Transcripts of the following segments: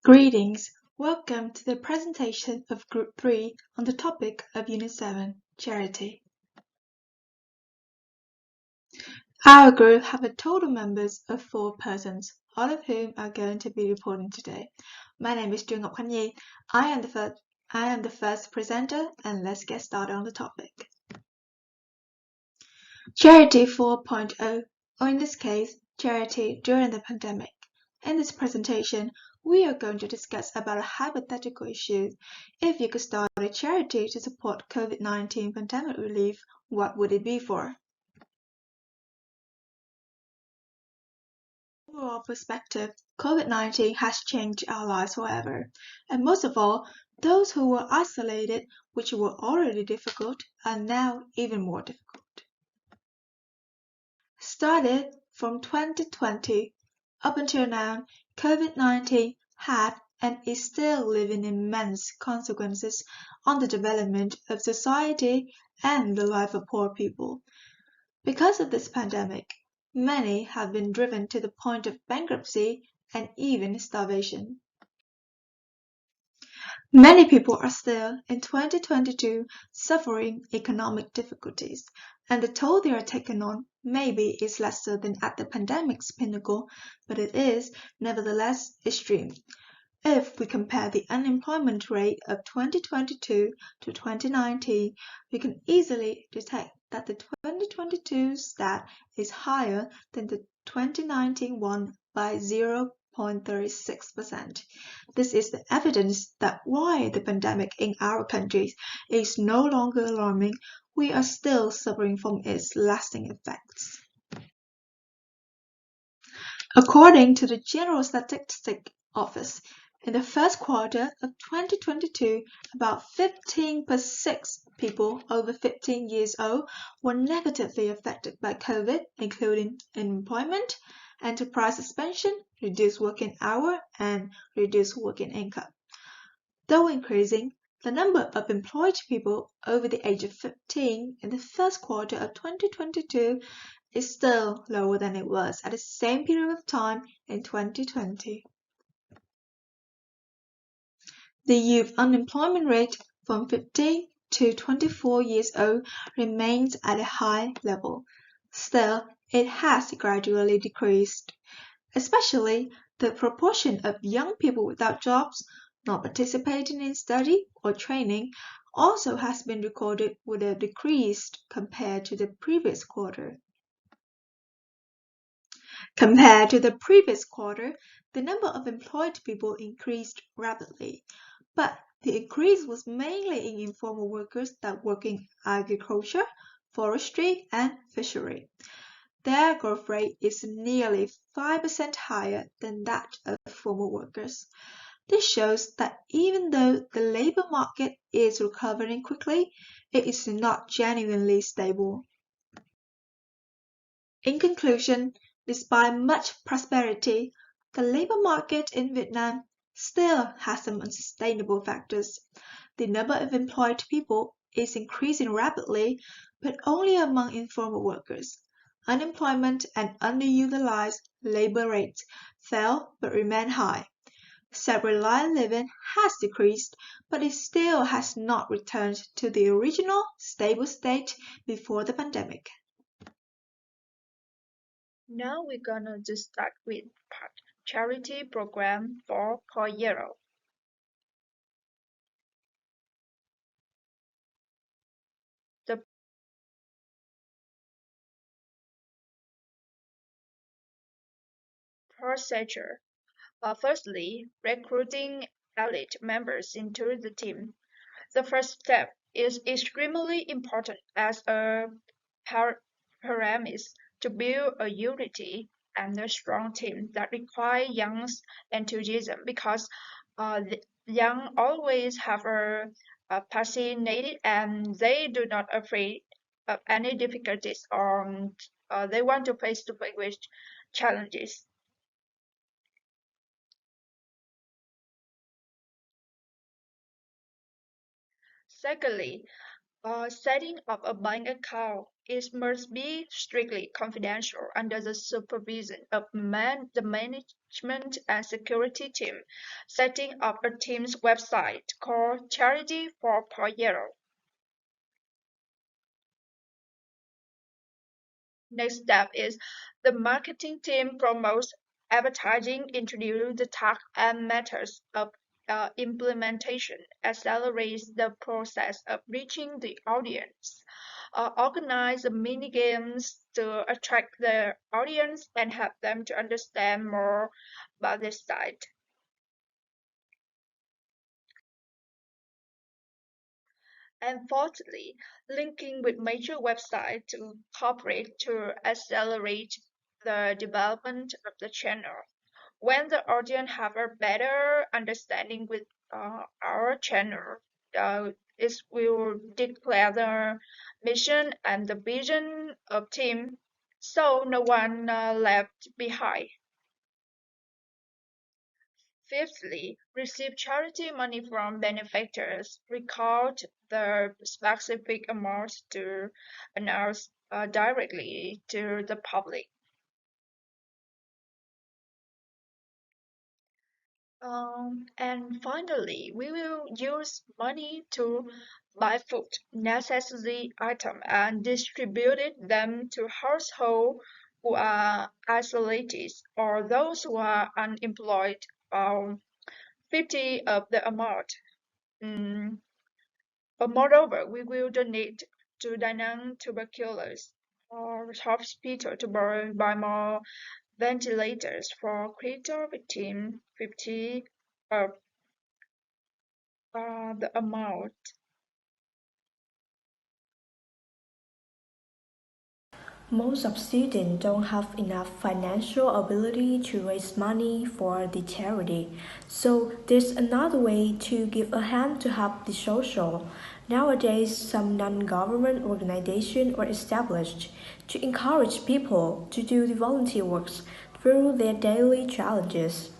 Greetings! Welcome to the presentation of Group 3 on the topic of Unit 7, Charity. Our group have a total members of 4 persons, all of whom are going to be reporting today. My name is Trương Ngọc Khánh Nhi. I am the first presenter, and let's get started on the topic. Charity 4.0, or in this case, charity during the pandemic. In this presentation, we are going to discuss about a hypothetical issue. If you could start a charity to support COVID-19 pandemic relief, what would it be for? Overall perspective, COVID-19 has changed our lives forever, and most of all, those who were isolated, which were already difficult, are now even more difficult. Started from 2020, up until now, COVID-19 had and is still leaving immense consequences on the development of society and the life of poor people. Because of this pandemic, many have been driven to the point of bankruptcy and even starvation. Many people are still, in 2022, suffering economic difficulties, and the toll they are taking on maybe is lesser than at the pandemic's pinnacle, but it is, nevertheless, extreme. If we compare the unemployment rate of 2022 to 2019, we can easily detect that the 2022 stat is higher than the 2019 one by 0.36%. This is the evidence that while the pandemic in our countries is no longer alarming, we are still suffering from its lasting effects. According to the General Statistics Office, in the first quarter of 2022, about 15.6 people over 15 years old were negatively affected by COVID, including unemployment, enterprise suspension, reduced working hour, and reduced working income. Though increasing, the number of employed people over the age of 15 in the first quarter of 2022 is still lower than it was at the same period of time in 2020. The youth unemployment rate from 15 to 24 years old remains at a high level. Still, it has gradually decreased. Especially, the proportion of young people without jobs, not participating in study or training, also has been recorded with a decrease compared to the previous quarter. Compared to the previous quarter, the number of employed people increased rapidly, but the increase was mainly in informal workers that work in agriculture, forestry, and fishery. Their growth rate is nearly 5% higher than that of formal workers. This shows that even though the labor market is recovering quickly, it is not genuinely stable. In conclusion, despite much prosperity, the labor market in Vietnam still has some unsustainable factors. The number of employed people is increasing rapidly, but only among informal workers. Unemployment and underutilized labor rates fell but remain high. Self-reliant living has decreased, but it still has not returned to the original stable state before the pandemic. Now we're gonna just start with part charity program 4.0. The procedure. Firstly, recruiting elite members into the team. The first step is extremely important as a premise to build a unity and a strong team that require young's enthusiasm because the young always have a passionate and they do not afraid of any difficulties or they want to face with challenges. Secondly, Setting up a bank account is must be strictly confidential under the supervision of the management and security team. Setting up a team's website called Charity for Poyero. Next step is the marketing team promotes advertising, introduce the task and methods of implementation, accelerates the process of reaching the audience, organize the mini games to attract the audience and help them to understand more about the site. And fourthly, linking with major websites to cooperate to accelerate the development of the channel. When the audience have a better understanding with our channel, it will declare the mission and the vision of team, so no one left behind. Fifthly, receive charity money from benefactors. Record the specific amount to announce directly to the public. And finally, we will use money to buy food, necessary item, and distribute them to households who are isolated or those who are unemployed. 50 of the amount. Mm, but moreover, we will donate to Danang tuberculosis or hospital to buy more ventilators for critical victims. 50 of the amount. Most of students don't have enough financial ability to raise money for the charity, so there's another way to give a hand to help the social. Nowadays, some non-government organizations are established to encourage people to do the volunteer works through their daily challenges.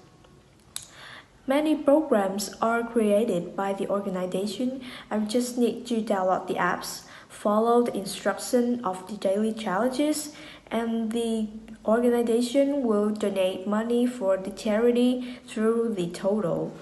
Many programs are created by the organization and just need to download the apps, follow the instruction of the daily challenges, and the organization will donate money for the charity through the total.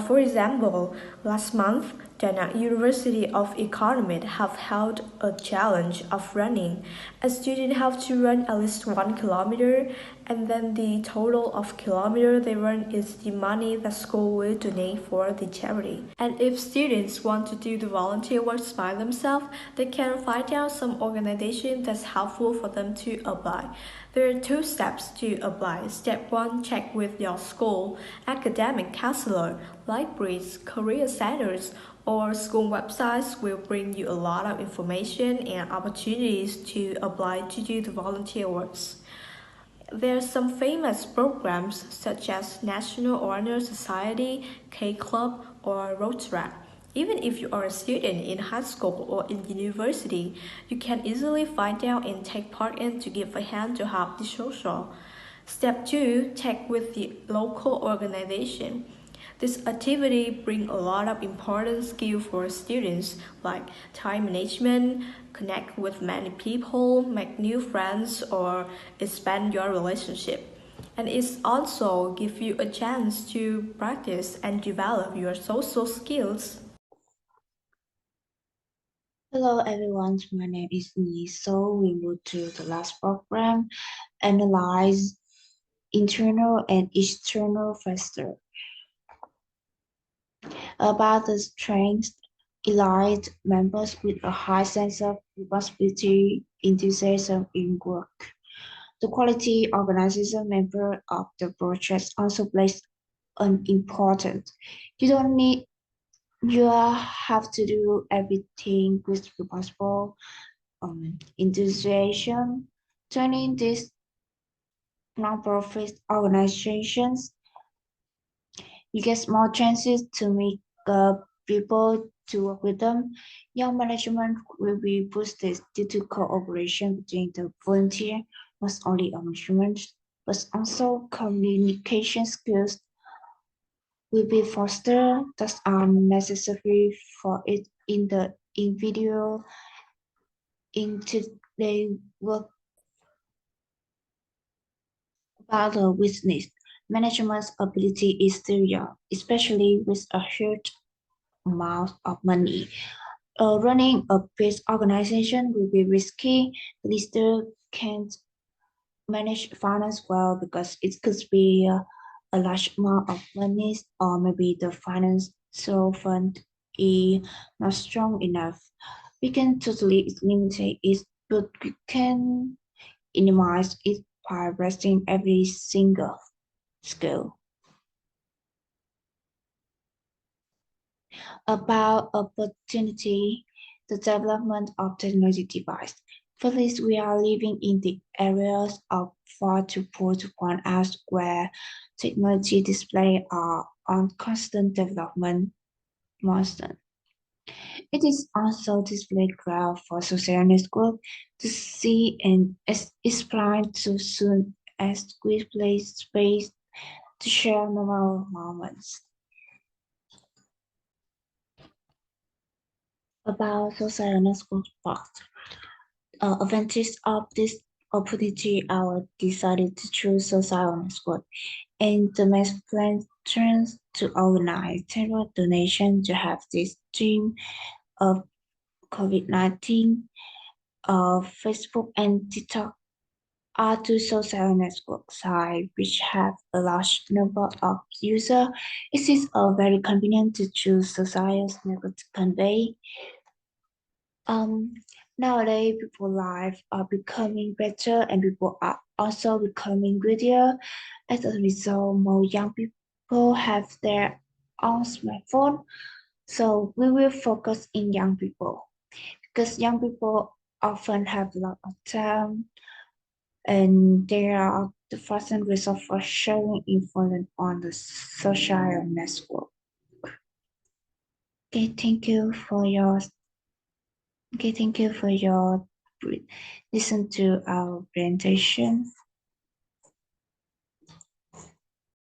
For example, last month, Dana University of Economics have held a challenge of running. A student have to run at least 1 kilometer, and then the total of kilometer they run is the money the school will donate for the charity. And if students want to do the volunteer works by themselves, they can find out some organization that's helpful for them to apply. There are 2 steps to apply. Step 1, check with your school, academic counselor, libraries, career centers, or school websites will bring you a lot of information and opportunities to apply to do the volunteer works. There are some famous programs such as National Honor Society, K Club, or Rotaract. Even if you are a student in high school or in university, you can easily find out and take part in to give a hand to help the social. Step 2, check with the local organization. This activity brings a lot of important skills for students like time management, connect with many people, make new friends, or expand your relationship. And it also gives you a chance to practice and develop your social skills. Hello everyone, my name is Yi. So we move to the last program, analyze internal and external factors. About the strengths, elite members with a high sense of responsibility, enthusiasm in work. The quality organization member of the project also plays an important. You don't need you have to do everything with responsible enthusiasm. Turning these nonprofit organizations, you get more chances to meet people to work with them. Young management will be boosted due to cooperation between the volunteer, not only on measurement, but also communication skills will be fostered that are necessary for it in the individual into their work about the business. Management's ability is still young, especially with a huge amount of money. Running a big organization will be risky. The leader can't manage finance well because it could be a large amount of money, or maybe the financial fund is not strong enough. We can totally limit it, but we can minimize it by resting every single skill. About opportunity, the development of technology device. First, we are living in the areas of far to poor to point out where technology display are on constant development milestone. It is also display ground for social network to see and explain too soon as we play space to share normal moments. About social network part. Advantage of this opportunity, I decided to choose social network and the mass plans to organize terror donation to have this dream of COVID-19. Facebook and TikTok are two social network sites which have a large number of users. It is very convenient to choose social network to convey. Um, Nowadays, people life are becoming better and people are also becoming greedier. As a result, more young people have their own smartphone. So we will focus in young people because young people often have a lot of time and they are the first result for sharing influence on the social network. Okay, thank you for your Okay, thank you for your listen to our presentation.